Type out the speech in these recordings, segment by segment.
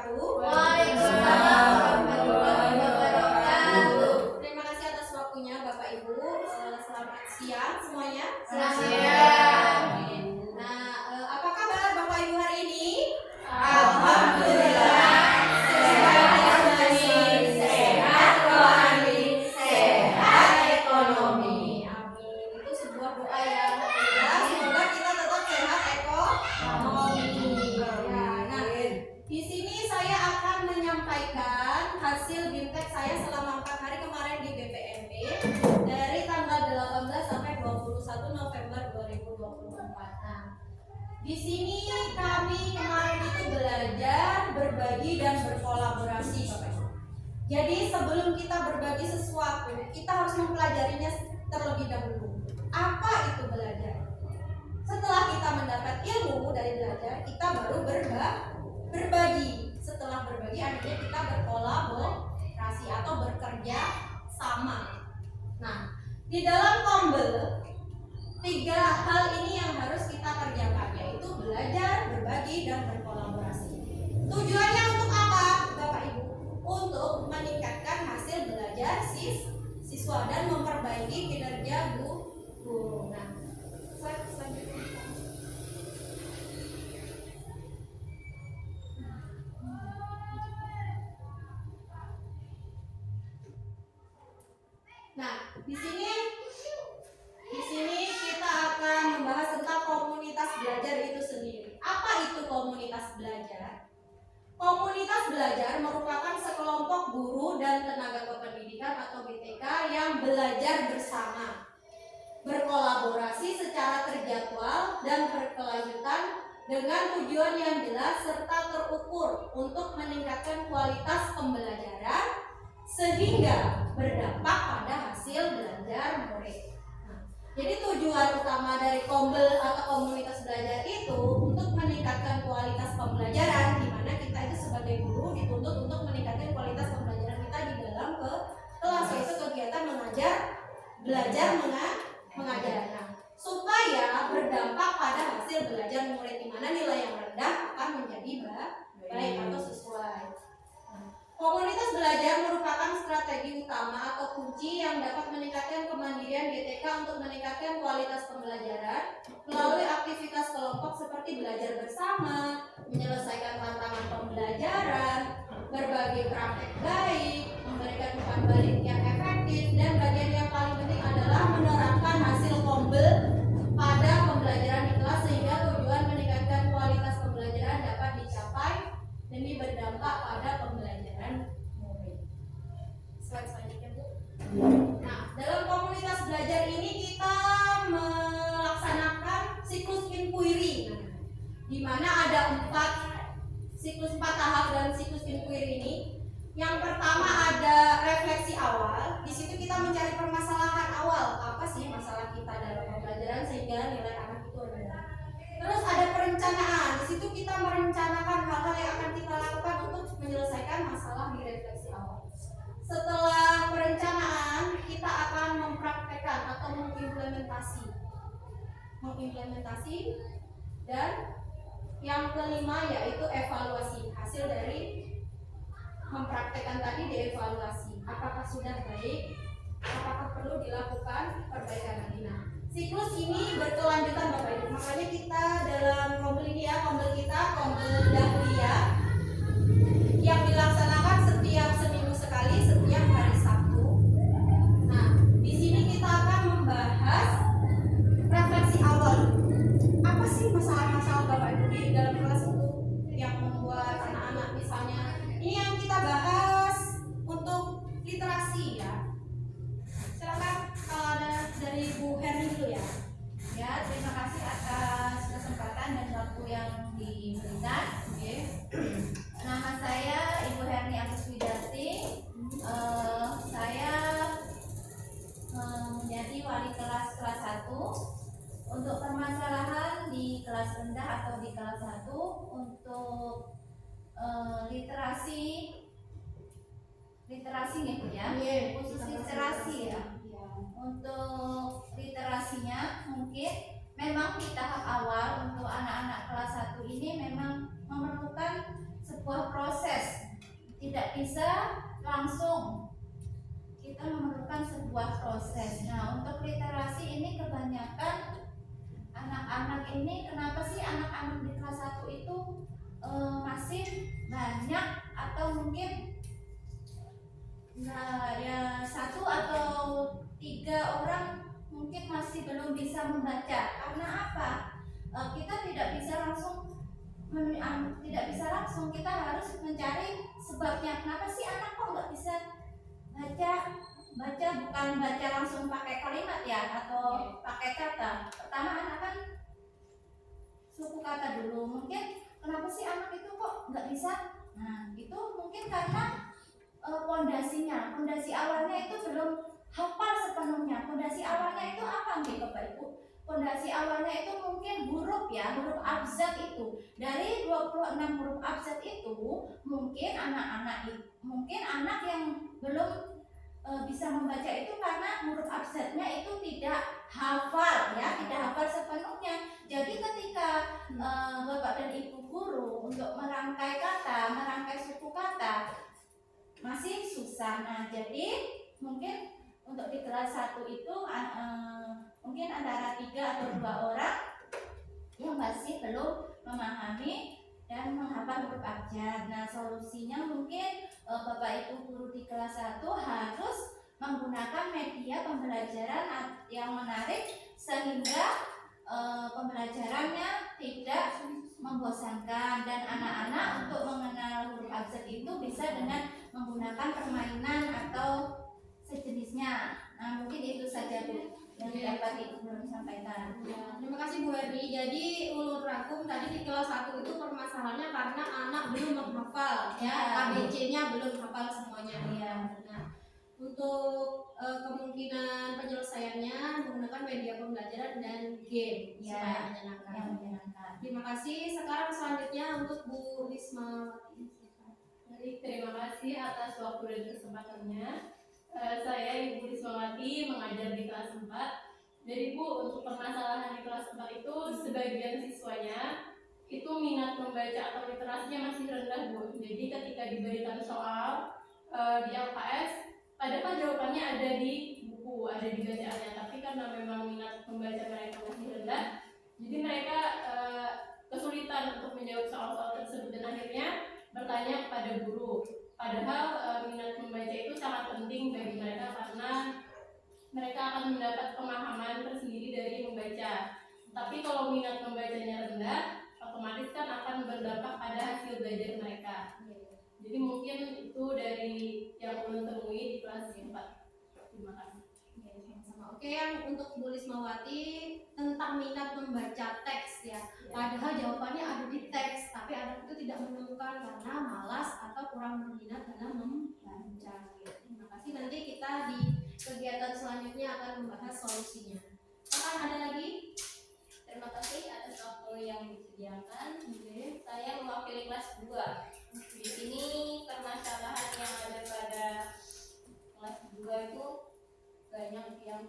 wabarakatuh. Waalaikumsalam warahmatullahi wabarakatuh. Terima kasih atas waktunya Bapak Ibu. Selamat siang semuanya. Selamat siang. Nah, apa kabar Bapak Ibu hari ini? Alhamdulillah, sehat jasmani, sehat rohani, sehat ekonomi. Amin. Itu sebuah doa yang mudah. Semoga kita tetap sehat ekonomi. Ya, nah, di sini saya akan menyampaikan hasil BIMTEK saya selama 4 hari kemarin di BPMB dari tanggal 18 sampai 21 November 2024. Nah, di sini kami kemarin itu belajar, berbagi dan berkolaborasi, Bapak Ibu. Jadi sebelum kita berbagi sesuatu, kita harus mempelajarinya terlebih dahulu. Apa itu belajar? Setelah kita mendapat ilmu dari belajar, kita baru berbagi. Setelah berbagi, akhirnya kita berkolaborasi atau bekerja sama. Nah, di dalam Kombel 3 hal ini yang harus kita kerjakan, yaitu belajar, berbagi, dan berkolaborasi. Tujuannya untuk apa, Bapak Ibu? Untuk meningkatkan hasil belajar siswa dan memperbaiki kinerja guru. Nah, selanjutnya. Nah, di sini kita akan membahas tentang komunitas belajar itu sendiri. Apa itu komunitas belajar? Komunitas belajar merupakan sekelompok guru dan tenaga kependidikan atau BTK yang belajar bersama, berkolaborasi secara terjadwal dan berkelanjutan dengan tujuan yang jelas serta terukur untuk meningkatkan kualitas pembelajaran sehingga berdampak pada hasil belajar murid. Jadi tujuan utama dari Kombel atau komunitas belajar itu untuk meningkatkan kualitas pembelajaran, di mana kita itu sebagai guru dituntut untuk meningkatkan kualitas pembelajaran kita di dalam kelas, yaitu kegiatan mengajar, belajar, mengajar. Nah, supaya berdampak pada hasil belajar murid, di mana nilai yang rendah akan menjadi baik atau sesuai. Komunitas belajar merupakan strategi utama atau kunci yang dapat meningkatkan kemandirian GTK untuk meningkatkan kualitas pembelajaran melalui aktivitas kelompok seperti belajar bersama, menyelesaikan tantangan pembelajaran, berbagi praktek baik, memberikan umpan balik yang efektif, dan bagian yang paling penting adalah menerapkan hasil Kombel pada pembelajaran di kelas sehingga tujuan meningkatkan kualitas pembelajaran dapat dicapai demi berdampak pada pembelajaran murid. Slide selanjutnya, Bu. Nah, dalam komunitas belajar ini kita melaksanakan siklus inquiry, di mana ada 4 tahap dalam siklus inquiry ini. Yang pertama ada refleksi awal. Di situ kita mencari permasalahan awal, apa sih masalah kita dalam pembelajaran sehingga nilai anak itu rendah. Terus ada perencanaan. Di situ kita merencanakan hal-hal yang akan kita lakukan untuk menyelesaikan masalah di refleksi awal. Setelah perencanaan, kita akan mempraktekkan atau mengimplementasi, dan yang kelima yaitu evaluasi. Hasil dari mempraktekkan tadi dievaluasi. Apakah sudah baik? Apakah perlu dilakukan perbaikan lagi? Nah, siklus ini berkelanjutan, Bapak Ibu. Makanya kita dalam Kombel ini ya, Kombel kita Kombel Dahlia yang dilaksanakan setiap seminggu sekali, setiap hari Sabtu. Nah, di sini kita akan membahas refleksi awal. Apa sih masalah-masalah Bapak Ibu di dalam kelas itu yang membuat anak-anak, misalnya ini yang kita bahas untuk literasi ya. Silakan kalau ada dari Bu Herni dulu ya. Ya, terima kasih atas kesempatan dan waktu yang diberikan. Nama saya Ibu Herni Agus Widarti. Saya menjadi wali kelas 1. Untuk permasalahan di kelas rendah atau di kelas 1 untuk literasi nih Bu ya. Khusus literasi ya. Untuk literasinya mungkin memang di tahap awal untuk anak-anak kelas 1 ini memang memerlukan sebuah proses langsung. Kita memerlukan sebuah proses. Nah, untuk literasi ini kebanyakan anak-anak ini, kenapa sih anak-anak di kelas 1 itu masih banyak atau mungkin ya 1 atau 3 orang mungkin masih belum bisa membaca? Karena apa? Kita tidak bisa langsung kita harus mencari sebabnya. Kenapa sih anak kok nggak bisa baca? Bukan baca langsung pakai kalimat ya atau pakai kata. Pertama anak kan suku kata dulu. Mungkin kenapa sih anak itu kok nggak bisa? Nah, itu mungkin karena pondasi awalnya itu belum hafal sepenuhnya. Pondasi awalnya itu apa nih Bapak Ibu? Pondasi awalnya itu mungkin huruf ya, huruf abjad itu. Dari 26 huruf abjad itu mungkin anak yang belum bisa membaca itu karena huruf abjadnya itu tidak hafal ya, tidak hafal sepenuhnya. Jadi ketika Bapak dan Ibu guru untuk merangkai kata, merangkai suku kata masih susah. Nah, jadi mungkin untuk di kelas 1 itu mungkin antara 3 atau 2 orang yang masih belum memahami dan menghafal huruf abjad. Nah, solusinya mungkin Bapak Ibu guru di kelas 1 harus menggunakan media pembelajaran yang menarik sehingga pembelajarannya tidak membosankan, dan anak-anak untuk mengenal huruf abjad itu bisa dengan menggunakan permainan atau sejenisnya. Nah, mungkin itu saja Bu yang dapat Ibu sampaikan. Ya, terima kasih Bu Erni. Jadi ulur rangkum tadi di kelas 1 itu permasalahannya karena anak belum menghafal ya, ABC-nya belum hafal semuanya. Ya. Nah, untuk kemungkinan penyelesaiannya menggunakan media pembelajaran dan game supaya menyenangkan. Terima kasih. Sekarang selanjutnya untuk Bu Risma. Terima kasih atas waktu dan kesempatannya. Saya Ibu Rismawati mengajar di kelas 4. Jadi Bu, untuk permasalahan di kelas 4 itu sebagian siswanya itu minat membaca atau literasinya masih rendah Bu. Jadi ketika diberikan soal di LKS, padahal jawabannya ada di buku, ada di bacaannya, tapi karena memang minat membaca mereka masih rendah, jadi mereka kesulitan untuk menjawab soal-soal tersebut dan akhirnya bertanya kepada guru. Padahal minat membaca itu sangat penting bagi mereka karena mereka akan mendapat pemahaman tersendiri dari membaca. Tapi kalau minat membacanya rendah, otomatis kan akan berdampak pada hasil belajar mereka. Jadi mungkin itu dari yang ulun temui di kelas 4. Terima kasih. Oke, yang untuk Bu Rismawati tentang minat membaca teks ya. Padahal jawabannya ada di teks, tapi anak itu tidak menemukan karena malas atau kurang berminat dalam membaca. Terima kasih. Nanti kita di kegiatan selanjutnya akan membahas solusinya. Akan ada lagi? Terima kasih atas waktu yang disediakan. Saya mewakili kelas 2. Di sini permasalahan yang ada pada kelas 2 itu banyak yang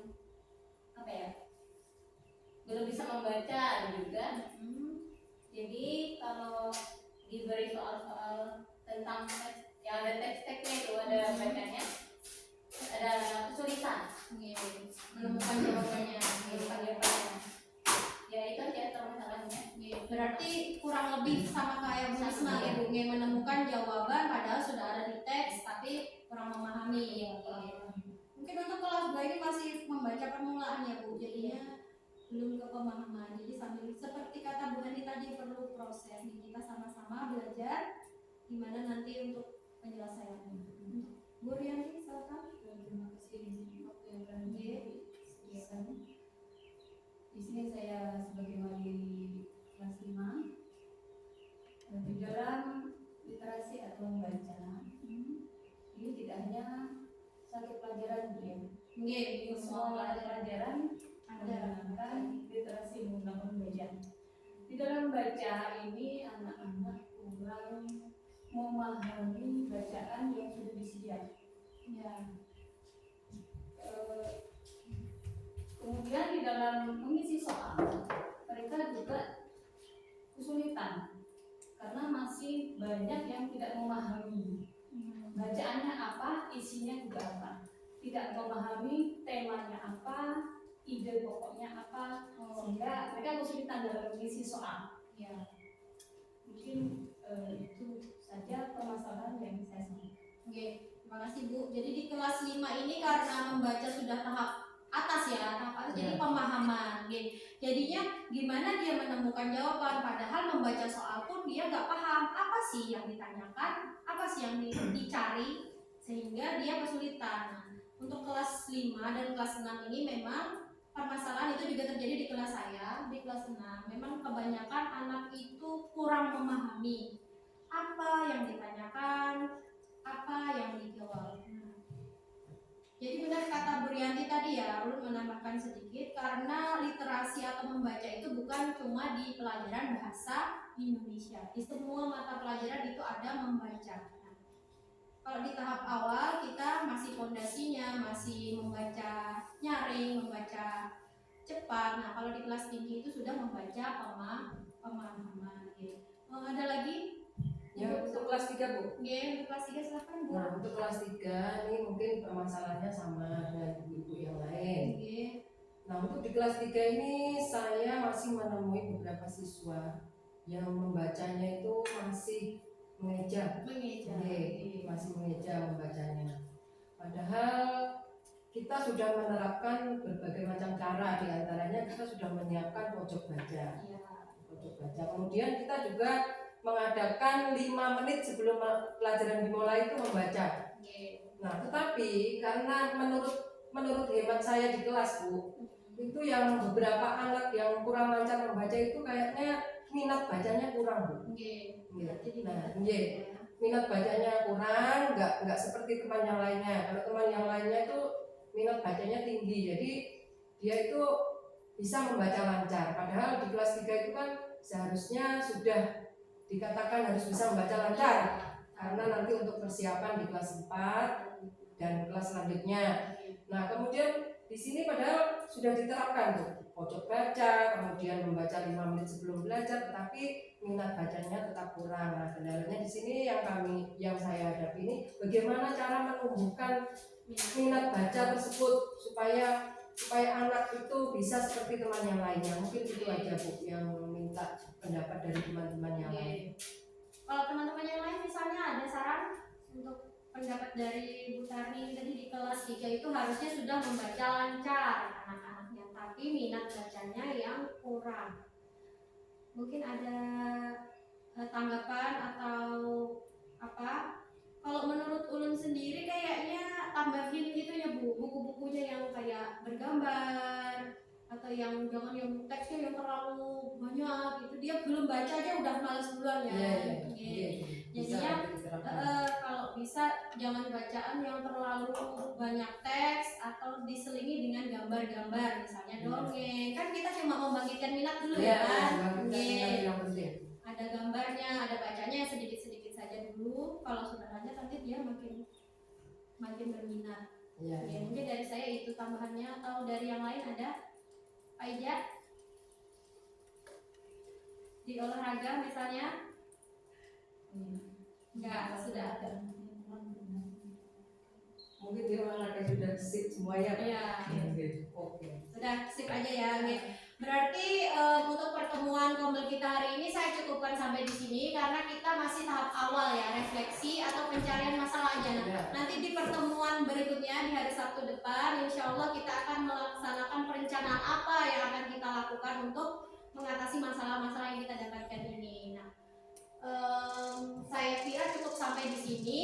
belum bisa membaca juga. Jadi kalau diberi soal-soal tentang teks yang ada teks-teksnya itu ada bacanya, ada kesulitan menemukan jawabannya. Ya itu aja permasalahannya. Berarti kurang lebih sama kayak Bu Risma ya Bu, menemukan jawaban padahal sudah ada di teks tapi kurang memahami. Mungkin untuk kelas 2 ini masih membaca permulaan ya Bu, jadinya belum ke pemahaman. Jadi sambil seperti kata Bu Ani tadi perlu proses nih, kita sama-sama belajar gimana nanti untuk penyelesaiannya. Bu Rianti silakan. Terima kasih waktu yang berani disediakan. Di sini saya sebagai wali kelas 5 di dalam literasi atau membaca ini tidak hanya satu pelajaran ya. Semua pelajaran menggunakan literasi menggunakan membaca. Di dalam baca ini anak-anak kurang memahami bacaan yang sudah disediakan. Ya. Kemudian di dalam mengisi soal mereka juga kesulitan karena masih banyak yang tidak memahami Bacaannya apa, isinya juga apa. Tidak memahami temanya apa, ide pokoknya apa, sehingga mereka kesulitan dalam mengisi soal. Ya. Mungkin itu saja permasalahan yang saya sampaikan. Oke, terima kasih Bu. Jadi di kelas 5 ini karena membaca sudah tahap atas ya, tahap atas, jadi pemahaman. Oke. Jadinya gimana dia menemukan jawaban, padahal membaca soal pun dia nggak paham apa sih yang ditanyakan, apa sih yang dicari, sehingga dia kesulitan. Nah, untuk kelas 5 dan kelas 6 ini memang permasalahan itu juga terjadi di kelas saya, di kelas 6. Memang kebanyakan anak itu kurang memahami apa yang ditanyakan, apa yang dijawab. Jadi benar kata Bu Rianti tadi ya, ulun menambahkan sedikit, karena literasi atau membaca itu bukan cuma di pelajaran bahasa Indonesia. Di semua mata pelajaran itu ada membaca. Nah, kalau di tahap awal kita masih fondasinya, masih membaca nyaring, membaca cepat. Nah, kalau di kelas tinggi itu sudah membaca pemahaman. Gitu. Ada lagi? Ya, untuk kelas 3 Bu. Oke, untuk kelas 3 silahkan Bu. Nah, untuk kelas 3 ini mungkin permasalahannya sama dengan ibu-ibu yang lain. Oke. Nah, untuk di kelas 3 ini saya masih menemui beberapa siswa yang membacanya itu masih mengeja. Masih mengeja membacanya. Padahal kita sudah menerapkan berbagai macam cara, di antaranya kita sudah menyiapkan pojok baca. Pojok baca. Kemudian kita juga mengadakan 5 menit sebelum pelajaran dimulai itu membaca. Nah, tetapi karena menurut hemat saya di kelas Bu, itu yang beberapa anak yang kurang lancar membaca itu kayaknya minat bacanya kurang Bu. Nah, minat bacanya kurang, nggak seperti teman yang lainnya. Kalau teman yang lainnya itu minat bacanya tinggi, jadi dia itu bisa membaca lancar. Padahal di kelas 3 itu kan seharusnya sudah dikatakan harus bisa membaca lancar, karena nanti untuk persiapan di kelas 4 dan kelas selanjutnya. Nah, kemudian di sini padahal sudah diterapkan tuh pojok baca, kemudian membaca 5 menit sebelum belajar, tetapi minat bacanya tetap kurang. Nah, kendalanya di sini yang saya hadapi ini bagaimana cara menumbuhkan minat baca tersebut supaya anak itu bisa seperti teman yang lainnya. Mungkin itu aja Bu yang minta pendapat dari teman-teman yang lain. Kalau teman-teman yang lain misalnya ada saran untuk pendapat dari Bu Tarni tadi, di kelas 3 itu harusnya sudah membaca lancar anak-anaknya, tapi minat bacanya yang kurang. Mungkin ada tanggapan atau apa? Kalau menurut ulun sendiri kayaknya tambahin itu ya Bu, buku-bukunya yang kayak bergambar, atau yang jangan yang teksnya yang terlalu banyak gitu, dia belum baca aja udah males duluan ya. Jadinya kalau bisa jangan bacaan yang terlalu banyak teks atau diselingi dengan gambar-gambar, misalnya dongeng, kan kita cuma membangkitkan minat dulu kan. Ada gambarnya, ada bacanya sedikit-sedikit saja dulu. Kalau sudah lanjut nanti dia makin berminat. Mungkin dari saya itu tambahannya, atau dari yang lain ada? Pak Ija, di olahraga misalnya? Enggak, sudah ada. Mungkin di olahraga sudah sip semua ya? Iya. Oke. Sudah sip aja ya. Berarti untuk pertemuan Komel kita hari ini saya cukupkan sampai di sini, karena kita masih tahap awal ya, refleksi atau pencarian masalah aja. Nanti di pertemuan berikutnya di hari Sabtu depan, insya Allah kita akan melaksanakan perencanaan apa yang akan kita lakukan untuk mengatasi masalah-masalah yang kita dapatkan ini. Nah, saya kira cukup sampai di sini.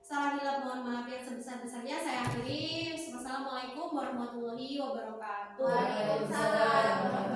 Salah hilap mohon maaf yang sebesar-besarnya saya akhiri. Wassalamualaikum warahmatullahi wabarakatuh. Waalaikumsalam.